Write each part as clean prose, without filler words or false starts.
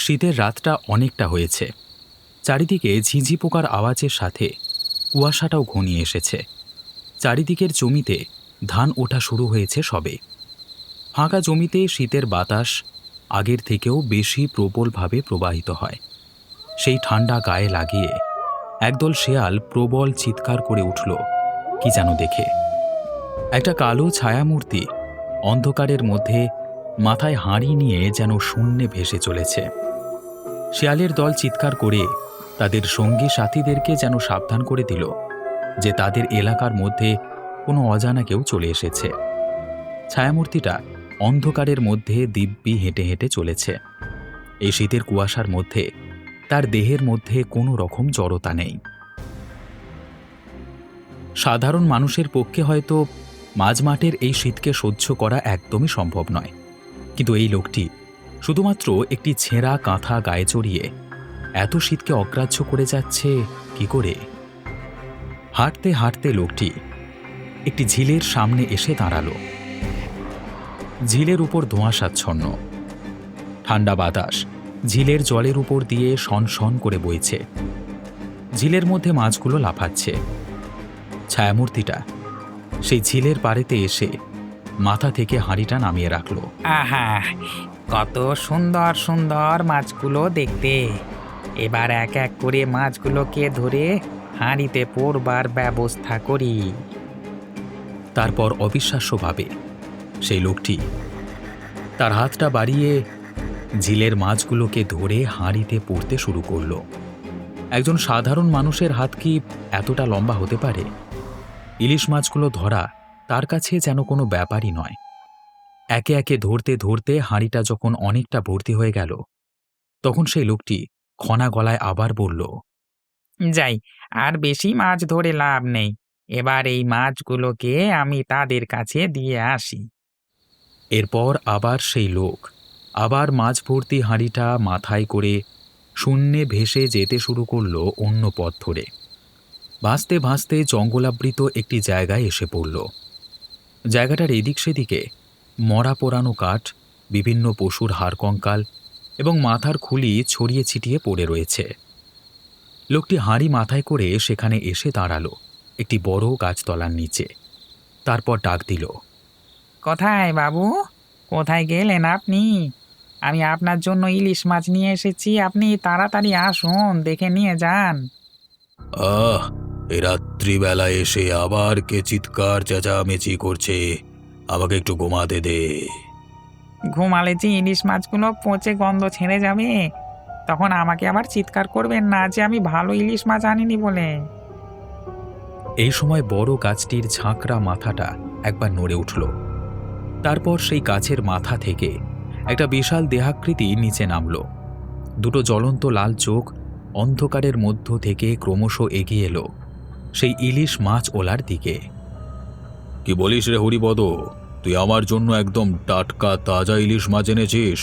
শীতের রাতটা অনেকটা হয়েছে। চারিদিকে ঝিঁঝি পোকার আওয়াজের সাথে কুয়াশাটাও ঘনিয়ে এসেছে। চারিদিকের জমিতে ধান ওঠা শুরু হয়েছে সবে। ফাঁকা জমিতে শীতের বাতাস আগের থেকেও বেশি প্রবলভাবে প্রবাহিত হয়। সেই ঠান্ডা গায়ে লাগিয়ে একদল শেয়াল প্রবল চিৎকার করে উঠল কি যেন দেখে। একটা কালো ছায়ামূর্তি অন্ধকারের মধ্যে মাথায় হাঁড়ি নিয়ে যেন শূন্যে ভেসে চলেছে। শেয়ালের দল চিৎকার করে তাদের সঙ্গী সাথীদেরকে যেন সাবধান করে দিল যে তাদের এলাকার মধ্যে কোনো অজানা কেউ চলে এসেছে। ছায়ামূর্তিটা অন্ধকারের মধ্যে দিব্যি হেঁটে হেঁটে চলেছে। এই শীতের কুয়াশার মধ্যে তার দেহের মধ্যে কোনো রকম জড়তা নেই। সাধারণ মানুষের পক্ষে হয়তো মাঝমাঠের এই শীতকে সহ্য করা একদমই সম্ভব নয়, কিন্তু এই লোকটি শুধুমাত্র একটি ছেঁড়া কাঁথা গায়ে চড়িয়ে এত শীতকে অগ্রাহ্য করে যাচ্ছে কি করে? হাঁটতে হাঁটতে লোকটি একটি ঝিলের সামনে এসে দাঁড়ালো। ঝিলের উপর ধোঁয়াশাচ্ছন্ন। ঠান্ডা বাতাস ঝিলের জলের উপর দিয়ে শনশন করে বইছে। ঝিলের মধ্যে মাছগুলো লাফাচ্ছে। ছায়ামূর্তিটা সেই ঝিলের পাড়েতে এসে মাথা থেকে হাঁড়িটা নামিয়ে রাখল। আহা, কত সুন্দর সুন্দর মাছগুলো দেখতে। এবার এক এক করে মাছগুলোকে ধরে হাঁড়িতে পোড়বার ব্যবস্থা করি। তারপর অবিশ্বাস্যভাবে সেই লোকটি তার হাতটা বাড়িয়ে ঝিলের মাছগুলোকে ধরে হাঁড়িতে পড়তে শুরু করল। একজন সাধারণ মানুষের হাত কি এতটা লম্বা হতে পারে? ইলিশ মাছগুলো ধরা তার কাছে যেন কোনো ব্যাপারই নয়। একে একে ধরতে ধরতে হাঁড়িটা যখন অনেকটা ভর্তি হয়ে গেল, তখন সেই লোকটি খনা গলায় আবার বলল, যাই, আর বেশি মাছ ধরে লাভ নেই। এবার এই মাছগুলোকে আমি তাদের কাছে দিয়ে আসি। এরপর আবার সেই লোক আবার মাছ ভর্তি হাঁড়িটা মাথায় করে শূন্যে ভেসে যেতে শুরু করল অন্য পথ ধরে। ভাসতে ভাসতে জঙ্গলাবৃত একটি জায়গায় এসে পড়ল। জায়গাটার এদিক সেদিকে মরা পোড়ানো কাঠ, বিভিন্ন পশুর হাড়কঙ্কাল এবং মাথার খুলি ছড়িয়ে ছিটিয়ে পড়ে রয়েছে। লোকটি হাঁড়ি মাথায় করে সেখানে এসে দাঁড়ালো একটি বড় গাছতলার নিচে। তারপর ডাক দিল, কোথায় বাবু? কোথায় গেলেন আপনি? আমি আপনার জন্য ইলিশ মাছ নিয়ে এসেছি। আপনি তাড়াতাড়ি আসুন, দেখে নিয়ে যান। আহ, এই রাত্রিবেলায় এসে আবার কে চিৎকার চেঁচামেচি করছে? আমাকে একটু ঘুমাতে দে। ঘুমালে যে ইলিশ মাছগুলো পচে গন্ধ ছেড়ে যাবে, তখন আমাকে আবার চিৎকার করবেন না যে আমি ভালো ইলিশ মাছ আনিনি বলে। এই সময় বড় গাছটির ঝাঁকড়া মাথাটা একবার নড়ে উঠল। তারপর সেই গাছের মাথা থেকে একটা বিশাল দেহাকৃতি নিচে নামল। দুটো জ্বলন্ত লাল চোখ অন্ধকারের মধ্য থেকে ক্রমশ এগিয়ে এলো সেই ইলিশ মাছ ওলার দিকে। কি বলিস রে হরিপদ, তুই আমার জন্য একদম টাটকা তাজা ইলিশ মাছ এনেছিস?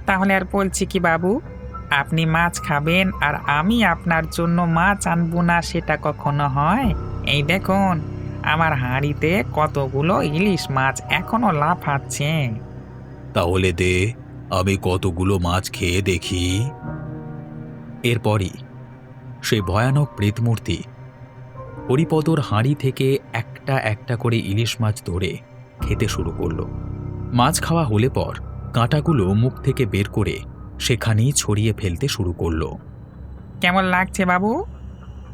তাহলে আর বলছি কি বাবু, আপনি মাছ খাবেন আর আমি আপনার জন্য মাছ আনবো না, সেটা কখনো হয়? এই দেখুন, আমার হাঁড়িতে কতগুলো ইলিশ মাছ এখনো লাফাচ্ছে। তাহলে দে, আমি কতগুলো মাছ খেয়ে দেখি। এরপরই সেই ভয়ানক প্রেতমূর্তি হরিপদর হাঁড়ি থেকে একটা একটা করে ইলিশ মাছ ধরে খেতে শুরু করল। মাছ খাওয়া হলে পর কাঁটাগুলো মুখ থেকে বের করে সেখানেই ছড়িয়ে ফেলতে শুরু করল। কেমন লাগছে বাবু?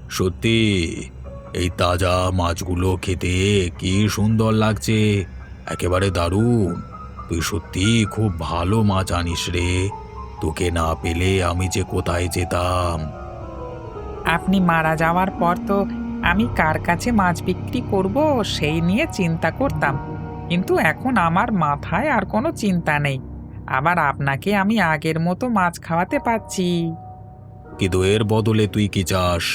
সত্যি, এই তাজা মাছগুলো খেতে কি সুন্দর লাগছে, একেবারে দারুণ। তুই সত্যি খুব ভালো মাছ আনিস রে। তোকে না পেলে আমি যে কোথায় যেতাম। আপনি মারা যাওয়ার পর তো আমি কার কাছে মাছ বিক্রি করব সেই নিয়ে চিন্তা করতাম, কিন্তু এখন আমার মাথায় আর কোনো চিন্তা নেই। আবার আপনাকে আমি আগের মতো মাছ খাওয়াতে পারছি। কিন্তু এর বদলে তুই কি চাস?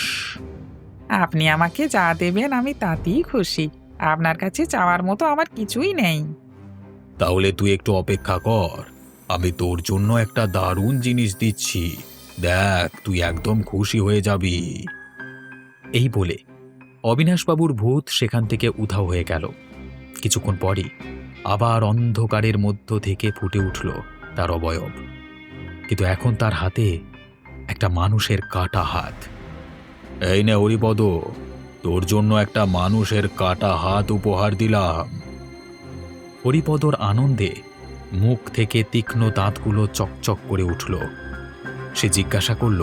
আপনি আমাকে যা দেবেন আমি তাতেই খুশি। আপনার কাছে চাওয়ার মতো আমার কিছুই নেই। তাহলে তুই একটু অপেক্ষা কর, আমি তোর জন্য একটা দারুণ জিনিস দিচ্ছি। দেখ, তুই একদম খুশি হয়ে যাবি। এই বলে অবিনাশবাবুর ভূত সেখান থেকে উধাও হয়ে গেল। কিছুক্ষণ পরই আবার অন্ধকারের মধ্য থেকে ফুটে উঠল তার অবয়ব। কিন্তু এখন তার হাতে একটা মানুষের কাটা হাত। এই নে হরিপদ, তোর জন্য একটা মানুষের কাটা হাত উপহার দিলাম। হরিপদর আনন্দে মুখ থেকে তীক্ষ্ণ দাঁতগুলো চকচক করে উঠল। সে জিজ্ঞাসা করল,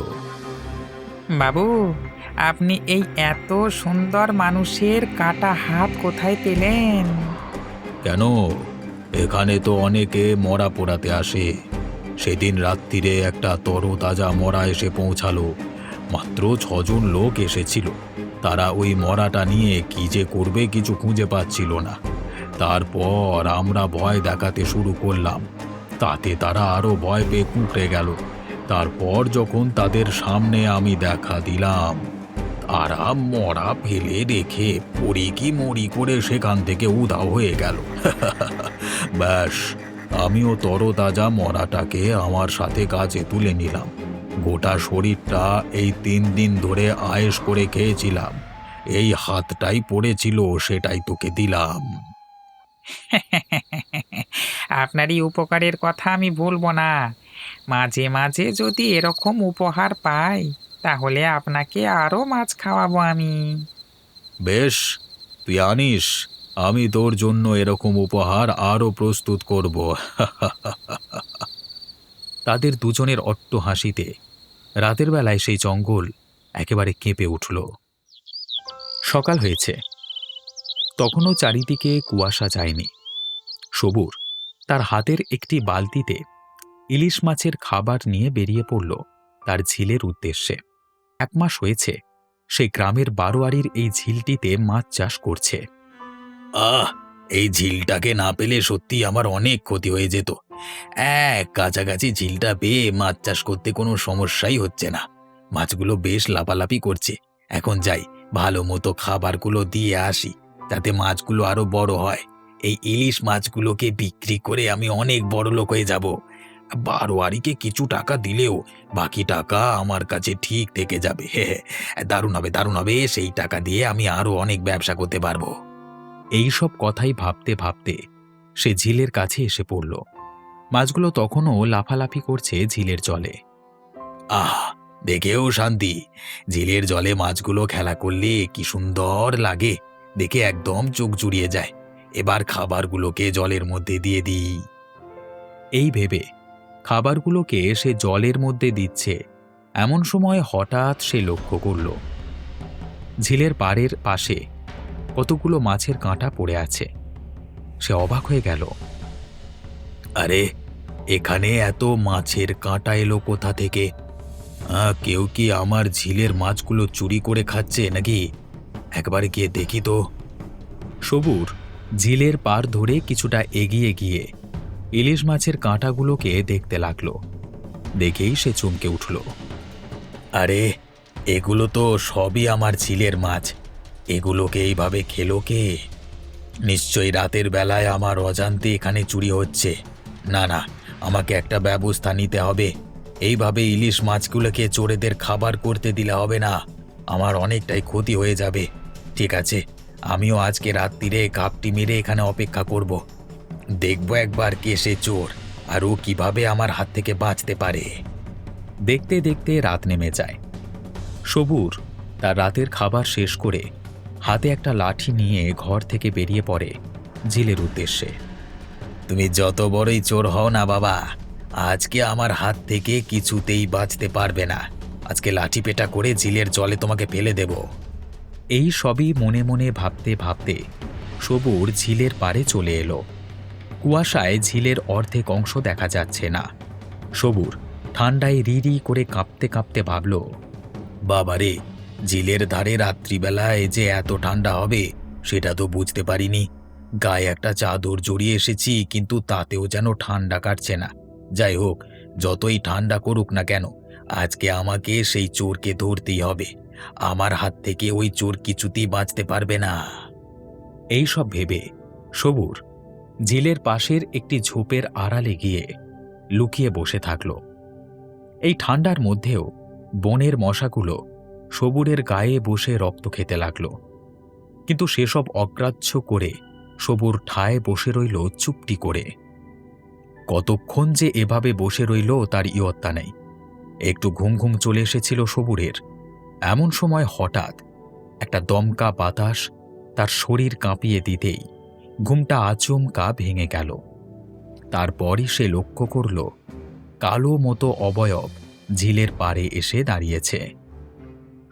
বাবু, আপনি এই এত সুন্দর মানুষের কাটা হাত কোথায় পেলেন? কেন, এখানে তো অনেকে মরা পোড়াতে আসে। সেদিন রাত্রিরে একটা তরতাজা মরা এসে পৌঁছালো। মাত্র 6 জন লোক এসেছিল। তারা ওই মরাটা নিয়ে কি যে করবে কিছু খুঁজে পাচ্ছিল না। তারপর আমরা ভয় দেখাতে শুরু করলাম। তাতে তারা আরো ভয় পেয়ে কুঁকড়ে গেল। তারপর যখন তাদের সামনে আমি দেখা দিলাম, তারা মরা ফেলে রেখে পড়ি কি মরি করে সেখান থেকে উধাও হয়ে গেল। ব্যাস, আমিও তরতাজা মরাটাকে আমার সাথে কাজে তুলে নিলাম। গোটা শরীরটা এই 3 দিন ধরে আয়েশ করে খেয়েছিলাম। এই হাতটাই পড়েছিল, সেটাই তোকে দিলাম। আপনার এই উপকারের কথা আমি ভুলবো না। মাঝে মাঝে যদি এরকম উপহার পাই, তাহলে আপনাকে আরো মাছ খাওয়াবো আমি। বেশ, তুই আনিস। আমি তোর জন্য এরকম উপহার আরও প্রস্তুত করব। তাদের দুজনের অট্ট হাসিতে রাতের বেলায় সেই জঙ্গল একেবারে কেঁপে উঠল। সকাল হয়েছে, তখনও চারিদিকে কুয়াশা যায়নি। সবুর তার হাতের একটি বালতিতে ইলিশ মাছের খাবার নিয়ে বেরিয়ে পড়ল তার ঝিলের উদ্দেশ্যে। 1 মাস হয়েছে সে গ্রামের বারোয়ারির এই ঝিলটিতে মাছ চাষ করছে। আহ, এই ঝিলটাকে না পেলে সত্যি আমার অনেক ক্ষতি হয়ে যেত। কাছাকাছি ঝিলটা পেয়ে মাছ চাষ করতে কোনো সমস্যাই হচ্ছে না। মাছগুলো বেশ লাফালাফি করছে। এখন যাই, ভালো মতো খাবারগুলো দিয়ে আসি, যাতে মাছগুলো আরো বড় হয়। এই ইলিশ মাছগুলোকে বিক্রি করে আমি অনেক বড়লোক হয়ে যাব। বারোয়ারিকে কিছু টাকা দিলেও বাকি টাকা আমার কাছে ঠিক থেকে যাবে। দারুণ হবে, দারুণ হবে। সেই টাকা দিয়ে আমি আরো অনেক ব্যবসা করতে পারবো। এই সব কথাই ভাবতে ভাবতে সে ঝিলের কাছে এসে পড়ল। মাছগুলো তখনও লাফালাফি করছে ঝিলের জলে। আহ, দেখেও শান্তি। ঝিলের জলে মাছগুলো খেলা করলে কি সুন্দর লাগে, দেখে একদম চোখ জুড়িয়ে যায়। এবার খাবারগুলোকে জলের মধ্যে দিয়ে দিই। এই ভেবে খাবারগুলোকে সে জলের মধ্যে দিচ্ছে, এমন সময় হঠাৎ সে লক্ষ্য করল ঝিলের পাড়ের পাশে কতগুলো মাছের কাঁটা পড়ে আছে। সে অবাক হয়ে গেল। আরে, এখানে এত মাছের কাঁটা এলো কোথা থেকে? কেউ কি আমার ঝিলের মাছগুলো চুরি করে খাচ্ছে নাকি? একবার গিয়ে দেখি তো। সবুর ঝিলের পাড় ধরে কিছুটা এগিয়ে গিয়ে ইলিশ মাছের কাঁটাগুলোকে দেখতে লাগলো। দেখেই সে চমকে উঠল। আরে, এগুলো তো সবই আমার ঝিলের মাছ। এগুলোকে এইভাবে খেলো কে? নিশ্চয়ই রাতের বেলায় আমার অজান্তে এখানে চুরি হচ্ছে। না না, আমাকে একটা ব্যবস্থা নিতে হবে। এইভাবে ইলিশ মাছগুলোকে চোরেদের খাবার করতে দিলে হবে না। আমার অনেকটাই ক্ষতি হয়ে যাবে। ঠিক আছে, আমিও আজকে রাত্রিরে ঘাপটি মেরে এখানে অপেক্ষা করব। দেখব একবার কে সে চোর, আর ও কিভাবে আমার হাত থেকে বাঁচতে পারে। দেখতে দেখতে রাত নেমে যায়। সবুর তার রাতের খাবার শেষ করে হাতে একটা লাঠি নিয়ে ঘর থেকে বেরিয়ে পড়ে ঝিলের উদ্দেশ্যে। তুমি যত বড়ই চোর হও না বাবা, আজকে আমার হাত থেকে কিছুতেই বাঁচতে পারবে না। আজকে লাঠি পেটা করে ঝিলের জলে তোমাকে ফেলে দেব। এই সবই মনে মনে ভাবতে ভাবতে সবুর ঝিলের পাড়ে চলে এলো। কুয়াশায় ঝিলের অর্ধেক অংশ দেখা যাচ্ছে না। সবুর ঠান্ডায় রি করে কাঁপতে কাঁপতে ভাবল, বাবারে, ঝিলের ধারে রাত্রিবেলায় যে এত ঠান্ডা হবে সেটা তো বুঝতে পারিনি। গায়ে একটা চাদর জড়িয়ে এসেছি, কিন্তু তাতেও যেন ঠান্ডা কাটছে না। যাই হোক, যতই ঠান্ডা করুক না কেন, আজকে আমাকে সেই চোরকে ধরতেই হবে। আমার হাত থেকে ওই চোর কিছুতেই বাঁচতে পারবে না। এই সব ভেবে সবুর ঝিলের পাশের একটি ঝোপের আড়ালে গিয়ে লুকিয়ে বসে থাকল। এই ঠান্ডার মধ্যেও বনের মশাগুলো সবুরের গায়ে বসে রক্ত খেতে লাগল। কিন্তু সেসব অগ্রাহ্য করে সবুর ঠায় বসে রইল চুপটি করে। কতক্ষণ যে এভাবে বসে রইল তার ইয়ত্তা নেই। একটু ঘুম ঘুম চলে এসেছিল সবুরের। এমন সময় হঠাৎ একটা দমকা বাতাস তার শরীর কাঁপিয়ে দিতেই ঘুমটা আচমকা ভেঙে গেল। তারপরই সে লক্ষ্য করল কালো মতো অবয়ব ঝিলের পাড়ে এসে দাঁড়িয়েছে।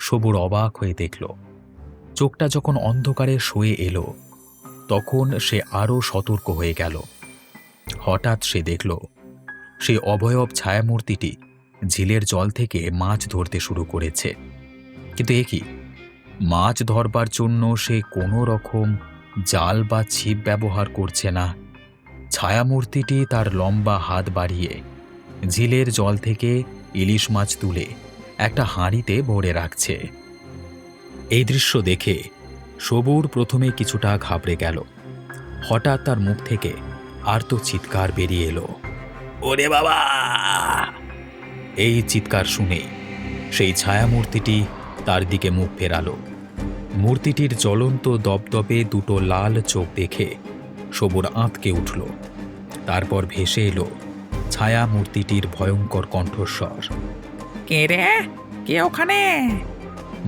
সবুর অবাক হয়ে দেখল, চোখটা যখন অন্ধকারে সয়ে এলো তখন সে আরও সতর্ক হয়ে গেল। হঠাৎ সে দেখল সেই অবয়ব ছায়ামূর্তিটি ঝিলের জল থেকে মাছ ধরতে শুরু করেছে। কিন্তু এ কি, মাছ ধরবার জন্য সে কোনো রকম জাল বা ছিপ ব্যবহার করছে না। ছায়ামূর্তিটি তার লম্বা হাত বাড়িয়ে ঝিলের জল থেকে ইলিশ মাছ তুলে একটা হাঁড়িতে ভরে রাখছে। এই দৃশ্য দেখে সবুর প্রথমে কিছুটা ঘাবড়ে গেল। হঠাৎ তার মুখ থেকে আর্ত চিৎকার বেরিয়ে এলো, ওরে বাবা! এই চিৎকার শুনে সেই ছায়ামূর্তিটি তার দিকে মুখ ফেরালো। মূর্তিটির জ্বলন্ত দপদপে দুটো লাল চোখ দেখে সবুর আঁতকে উঠল। তারপর ভেসে এলো ছায়ামূর্তিটির ভয়ঙ্কর কণ্ঠস্বর। কে রে? কে ওখানে?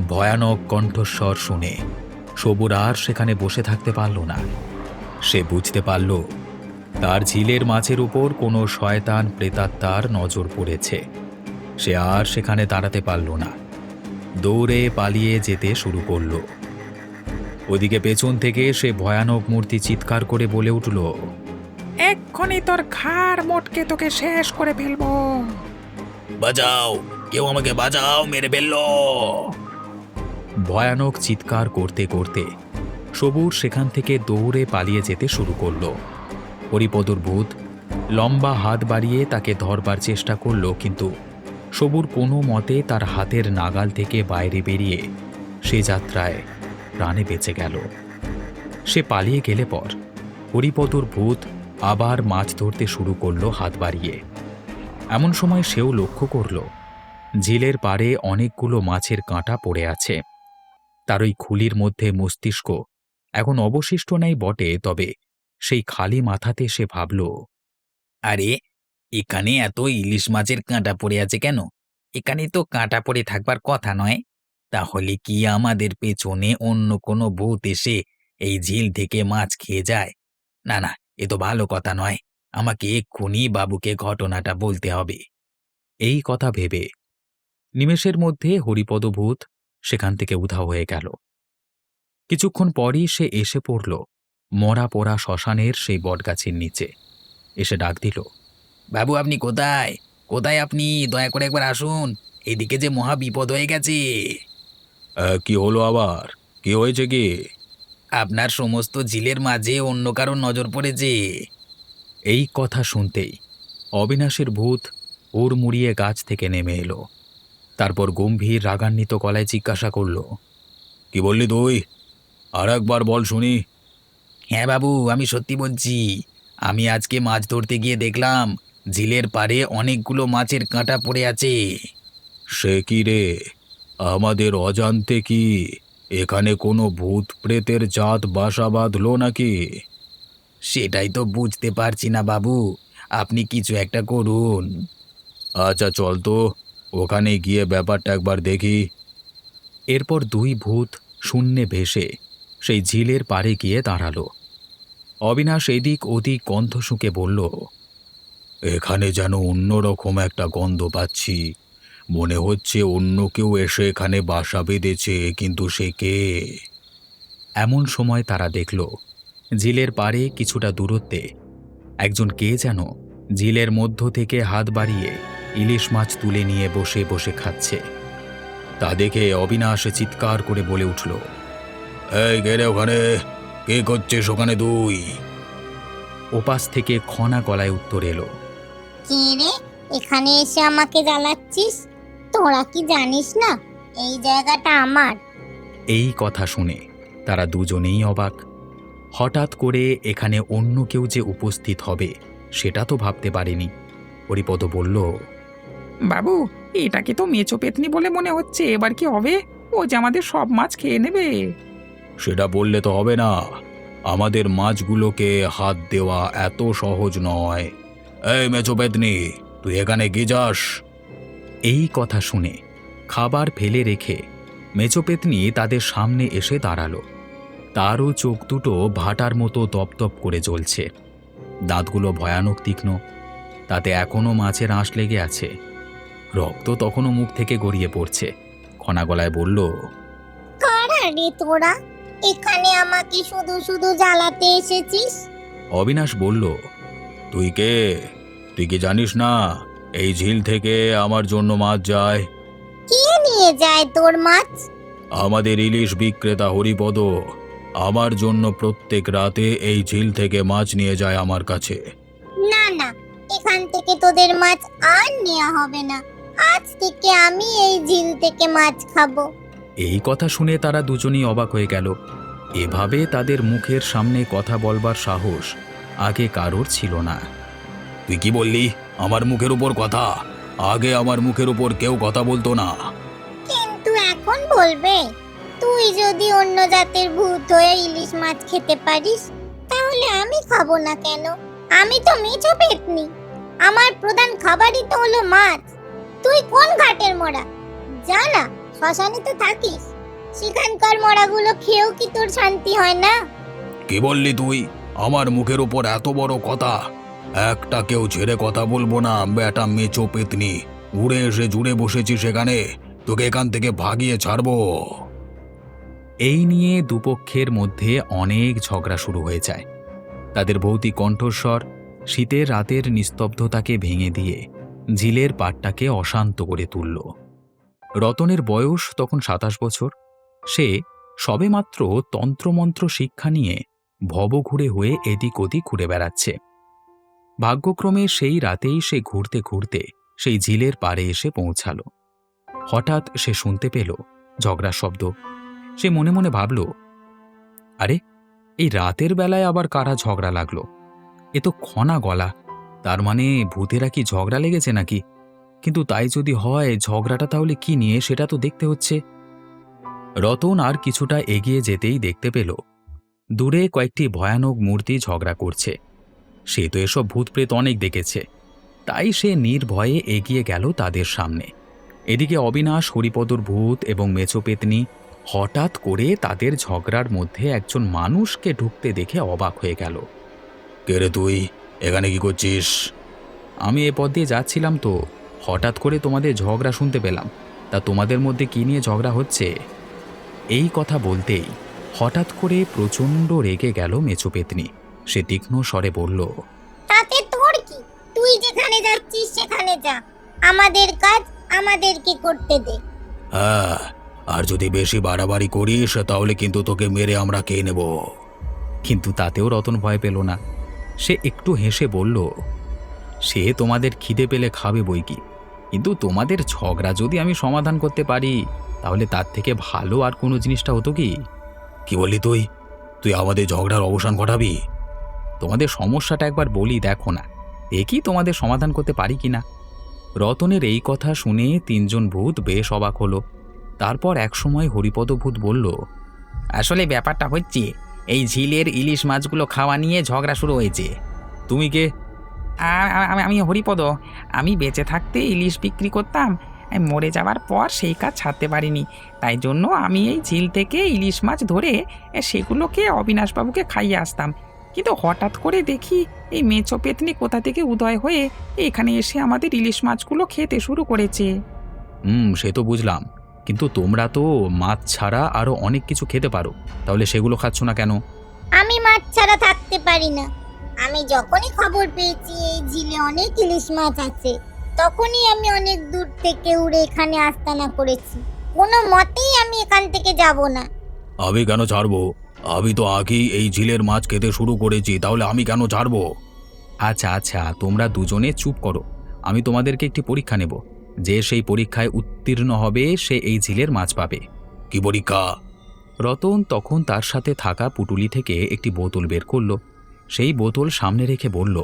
ভয়ানক কণ্ঠস্বর শুনে সবুর আর সেখানে বসে থাকতে পারল না। সে বুঝতে পারল তার ঝিলের মাছের উপর কোনো শয়তান প্রেতাত্মার নজর পড়েছে। সে আর সেখানে দাঁড়াতে পারল না, দৌড়ে পালিয়ে যেতে শুরু করল। ওদিকে পেছন থেকে সে ভয়ানক মূর্তি চিৎকার করে বলে উঠল, এক্ষুনি তোর ঘাড় মোটকে তোকে শেষ করে ফেলবো। বাঁচাও, কেউ আমাকে বাঁচাও, মেরে ফেললো! ভয়ানক চিৎকার করতে করতে সবুর সেখান থেকে দৌড়ে পালিয়ে যেতে শুরু করল। হরিপদর ভূত লম্বা হাত বাড়িয়ে তাকে ধরবার চেষ্টা করল, কিন্তু সবুর কোনো মতে তার হাতের নাগাল থেকে বাইরে বেরিয়ে সে যাত্রায় প্রাণে বেঁচে গেল। সে পালিয়ে গেলে পর হরিপদর ভূত আবার মাছ ধরতে শুরু করল হাত বাড়িয়ে। এমন সময় সেও লক্ষ্য করল ঝিলের পাড়ে অনেকগুলো মাছের কাঁটা পড়ে আছে। তার ওই খুলির মধ্যে মস্তিষ্ক এখন অবশিষ্ট নেই বটে, তবে সেই খালি মাথাতে সে ভাবল, আরে এখানে এত ইলিশ মাছের কাঁটা পড়ে আছে কেন? এখানে তো কাঁটা পড়ে থাকবার কথা নয়। তাহলে কি আমাদের পেছনে অন্য কোনো ভূত এসে এই ঝিল থেকে মাছ খেয়ে যায়? না না, এ তো ভালো কথা নয়। আমাকে এক্ষুনি বাবুকে ঘটনাটা বলতে হবে। এই কথা ভেবে নিমেষের মধ্যে হরিপদ ভূত সেখান থেকে উধাও হয়ে গেল। কিছুক্ষণ পরই সে এসে পড়ল মরা পোড়া শ্মশানের সেই বটগাছের নিচে। এসে ডাক দিল, বাবু আপনি কোথায়? কোথায় আপনি? দয়া করে একবার আসুন, এদিকে যে মহা বিপদ হয়ে গেছে। কি হলো আবার? কি হয়েছে কি? আপনার সমস্ত ঝিলের মাঝে অন্য কারোর নজর পড়েছে। এই কথা শুনতেই অবিনাশের ভূত ওর মুড়িয়ে গাছ থেকে নেমে এলো। তারপর গম্ভীর রাগান্বিত গলায় জিজ্ঞাসা করল, কি বললি তুই? আর একবার বল শুনি। হ্যাঁ বাবু, আমি সত্যি বলছি। আমি আজকে মাছ ধরতে গিয়ে দেখলাম ঝিলের পাড়ে অনেকগুলো মাছের কাঁটা পড়ে আছে। সে কি রে, আমাদের অজান্তে কি এখানে কোনো ভূত প্রেতের জাত বাসা বাঁধলো নাকি? সেটাই তো বুঝতে পারছি না বাবু, আপনি কিছু একটা করুন। আচ্ছা চল তো, ওখানে গিয়ে ব্যাপারটা একবার দেখি। এরপর দুই ভূত শূন্যে ভেসে সেই ঝিলের পাড়ে গিয়ে দাঁড়ালো। অবিনাশ এদিক ওদিক গন্ধ শুঁকে বলল, এখানে যেন অন্যরকম একটা গন্ধ পাচ্ছি। মনে হচ্ছে অন্য কেউ এসে এখানে বাসা বেঁধেছে, কিন্তু সে কে? এমন সময় তারা দেখল ঝিলের পাড়ে কিছুটা দূরত্বে একজন কে যেন ঝিলের মধ্য থেকে হাত বাড়িয়ে ইলিশ মাছ তুলে নিয়ে বসে বসে খাচ্ছে। তা দেখে অবিনাশ চিৎকার করে বলে উঠল, এই গেরে ওখানে, কে করছিস ওখানে তুই? ওপাশ থেকে খনা গলায় উত্তর এলো, কে রে, এখানে এসে আমাকে জ্বালাচ্ছিস? তোরা কি জানিস না এই জায়গাটা আমার? এই কথা শুনে তারা দুজনেই অবাক। হঠাৎ করে এখানে অন্য কেউ যে উপস্থিত হবে সেটা তো ভাবতে পারেনি। হরিপদ বলল, বাবু, এটাকে তো মেচো পেতনি বলে মনে হচ্ছে। এবার কি হবে? ও যে আমাদের সব মাছ খেয়ে নেবে। সেটা বললে তো হবে না। আমাদের মাছগুলোকে হাত দেওয়া এত সহজ নয়। এই মেচো পেতনি, তুই এখানে কি যাস? এই কথা শুনে খাবার ফেলে রেখে মেচো পেতনি তাদের সামনে এসে দাঁড়ালো। তারও চোখ দুটো ভাটার মতো দপদপ করে জ্বলছে, দাঁতগুলো ভয়ানক তীক্ষ্ণ, তাতে এখনো মাছের আঁশ লেগে আছে। রক্ত তখনও মুখ থেকে গড়িয়ে পড়ছে। খনা গলায় বলল, কারা রে তোরা? এখানে আমাকে শুধু শুধু জ্বালাতে এসেছিস? অবিনাশ বলল, তুই কে? তুই কি জানিস না এই ঝিল থেকে আমার জন্য মাছ যায়? কে নিয়ে যায় তোর মাছ? আমাদের ইলিশ বিক্রেতা হরিপদ আমার জন্য প্রত্যেক রাতে এই ঝিল থেকে মাছ নিয়ে যায় আমার কাছে। না না, এখান থেকে তোদের মাছ আর নেওয়া হবে না। আজ থেকে আমি এই ঝিল থেকে মাছ খাবো। এই কথা শুনে তারা দুজনেই অবাক হয়ে গেল। এভাবে তাদের মুখের সামনে কথা বলবার সাহস আগে কারোর ছিল না। তুই কি বললি? আমার মুখের উপর কথা? আগে আমার মুখের উপর কেউ কথা বলতো না। কিন্তু এখন বলবে? তুই যদি অন্য জাতের ভূত হয়ে ইলিশ মাছ খেতে পারিস, তাহলে আমি খাবো না কেন? আমি তো মেছো পেতনি, আমার প্রধান খাবারই তো হলো মাছ। তুই কোন ঘাটের মোড়া? যা না, শ্মশানে তো থাকিস, সেখানকার মোড়াগুলো খেয়েও কি তোর শান্তি হয় না? কি বললি তুই? আমার মুখের উপর এত বড় কথা? একটা কেউ ছেড়ে কথা বলবো না বেটা মেচো পেতনি। উড়ে এসে জুড়ে বসেছি সেখানে, তোকে এখান থেকে ভাগিয়ে ছাড়বো। এই নিয়ে দুপক্ষের মধ্যে অনেক ঝগড়া শুরু হয়ে যায়। তাদের ভৌতিক কণ্ঠস্বর শীতের রাতের নিস্তব্ধতাকে ভেঙে দিয়ে ঝিলের পাড়টাকে অশান্ত করে তুলল। রতনের বয়স তখন ২৭ বছর। সে সবেমাত্র তন্ত্রমন্ত্র শিক্ষা নিয়ে ভবঘুরে হয়ে এদিক ওদিক ঘুরে বেড়াচ্ছে। ভাগ্যক্রমে সেই রাতেই সে ঘুরতে ঘুরতে সেই ঝিলের পাড়ে এসে পৌঁছালো। হঠাৎ সে শুনতে পেল ঝগড়ার শব্দ। সে মনে মনে ভাবল, আরে, এই রাতের বেলায় আবার কারা ঝগড়া লাগলো? এ তো খনা গলা, তার মানে ভূতেরা কি ঝগড়া লেগেছে নাকি? কিন্তু তাই যদি হয়, ঝগড়াটা তাহলে কি নিয়ে সেটা তো দেখতে হচ্ছে। রতন আর কিছুটা এগিয়ে যেতেই দেখতে পেল দূরে কয়েকটি ভয়ানক মূর্তি ঝগড়া করছে। সে তো এসব ভূতপ্রেত অনেক দেখেছে, তাই সে নির্ভয়ে এগিয়ে গেল তাদের সামনে। এদিকে অবিনাশ, হরিপদর ভূত এবং মেচো পেতনি হঠাৎ করে তাদের ঝগড়ার মধ্যে একজন মানুষকে ঢুকতে দেখে অবাক হয়ে গেল। কে রে তুই? এখানে কি করছিস? আমি এ পথ দিয়ে যাচ্ছিলাম, তো হঠাৎ করে তোমাদের ঝগড়া শুনতে পেলাম। তা তোমাদের মধ্যে কি নিয়ে ঝগড়া হচ্ছে? এই কথা বলতেই হঠাৎ করে প্রচণ্ড রেগে গেল মেচো পেতনি। সে তীক্ষ্ণ স্বরে বলল, তাতে তোর কি? তুই যেখানে যাচ্ছিস সেখানে যা, আমাদের কাজ আমাদেরকে করতে দে। হ্যাঁ, আর যদি বেশি বাড়াবাড়ি করিস তাহলে কিন্তু তোকে মেরে আমরা খেয়ে নেব। কিন্তু তাতেও রতন ভয় পেল না। সে একটু হেসে বলল, সে তোমাদের খিদে পেলে খাবে বই কি, কিন্তু তোমাদের ঝগড়া যদি আমি সমাধান করতে পারি তাহলে তার থেকে ভালো আর কোনো জিনিসটা হতো কি? কি বললি তুই? তুই আমাদের ঝগড়ার অবসান ঘটাবি? তোমাদের সমস্যাটা একবার বলি, দেখো না, দেখি তোমাদের সমাধান করতে পারি কিনা। রতনের এই কথা শুনে তিনজন ভূত বেশ অবাক হলো। তারপর একসময় হরিপদ ভূত বলল, আসলে ব্যাপারটা হচ্ছে, এই ঝিলের ইলিশ মাছগুলো খাওয়া নিয়ে ঝগড়া শুরু হয়েছে। তুমি কে? আমি হরিপদ। আমি বেঁচে থাকতে ইলিশ বিক্রি করতাম, মরে যাওয়ার পর সেই কাজ ছাড়তে পারিনি। তাই জন্য আমি এই ঝিল থেকে ইলিশ মাছ ধরে সেগুলোকে অবিনাশবাবুকে খাইয়ে আসতাম। কিন্তু হঠাৎ করে দেখি এই মেছো পেতনি কোথা থেকে উদয় হয়ে এখানে এসে আমাদের ইলিশ মাছগুলো খেতে শুরু করেছে। সে তো বুঝলাম, কিন্তু তোমরা তো মাছ ছাড়া আরো অনেক কিছু খেতে পারো, তাহলে সেগুলো খাচ্ছ না কেন? আমি মাছ ছাড়া থাকতে পারি না। আমি যখনই খবর পেয়েছি এই ঝিলে অনেক ইলিশ মাছ আছে, তখনই আমি অনেক দূর থেকে উড়ে এখানে আস্তানা করেছি। কোনো মতেই আমি এখান থেকে যাব না। আমি কেন ছাড়বো? আমি তো আগেই এই ঝিলের মাছ খেতে শুরু করেছি, তাহলে আমি কেন ছাড়বো? আচ্ছা আচ্ছা, তোমরা দুজনে চুপ করো। আমি তোমাদেরকে একটি পরীক্ষা নেব। যে সেই পরীক্ষায় উত্তীর্ণ হবে সে এই ঝিলের মাছ পাবে। কি পরীক্ষা? রতন তখন তার সাথে থাকা পুটুলি থেকে একটি বোতল বের করল। সেই বোতল সামনে রেখে বলল,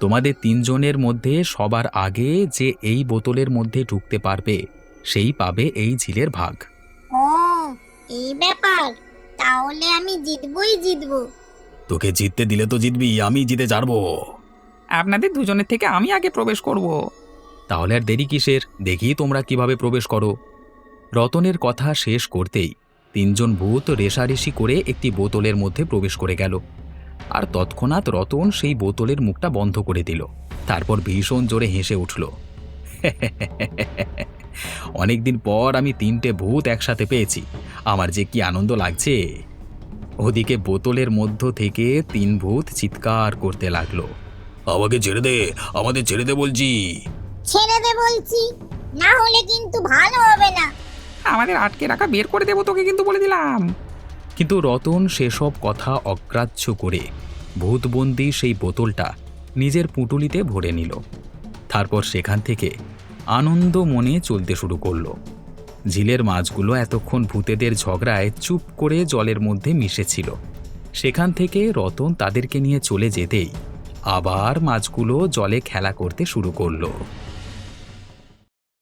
তোমাদের তিনজনের মধ্যে সবার আগে যে এই বোতলের মধ্যে ঢুকতে পারবে সেই পাবে এই ঝিলের ভাগ। ও, এই ব্যাপার। তাহলে আমি জিতবই জিতবো। তোকে জিততে দিলে তো জিতবি, আমি জিতে ছাড়বো। আপনাদের দুজনের থেকে আমি আগে প্রবেশ করব। তাহলে আর দেরি কিসের, দেখি তোমরা কিভাবে প্রবেশ করো। রতনের কথা শেষ করতেই তিনজন ভূত রেষারেষি করে একটি বোতলের মধ্যে প্রবেশ করে গেল। আর তৎক্ষণাৎ রতন সেই বোতলের মুখটা বন্ধ করে দিল। তারপর ভীষণ জোরে হেসে উঠল। অনেকদিন পর আমি তিনটে ভূত একসাথে পেয়েছি, আমার যে কি আনন্দ লাগছে। ওদিকে বোতলের মধ্য থেকে তিন ভূত চিৎকার করতে লাগলো, আমাকে ছেড়ে দে, আমাদের ছেড়ে দে বলছি। ছেড়ে দে বলছি, না হলে কিন্তু ভালো হবে না। আমাদের আটকে রাখা বের করে দেবো তোকে, কিন্তু বলে দিলাম। কিন্তু রতন সেসব কথা অগ্রাহ্য করে ভূতবন্দি সেই বোতলটা নিজের পুঁটুলিতে ভরে নিল। তারপর সেখান থেকে আনন্দ মনে চলতে শুরু করলো। ঝিলের মাছগুলো এতক্ষণ ভূতেদের ঝগড়ায় চুপ করে জলের মধ্যে মিশেছিল। সেখান থেকে রতন তাদেরকে নিয়ে চলে যেতেই আবার মাছগুলো জলে খেলা করতে শুরু করলো।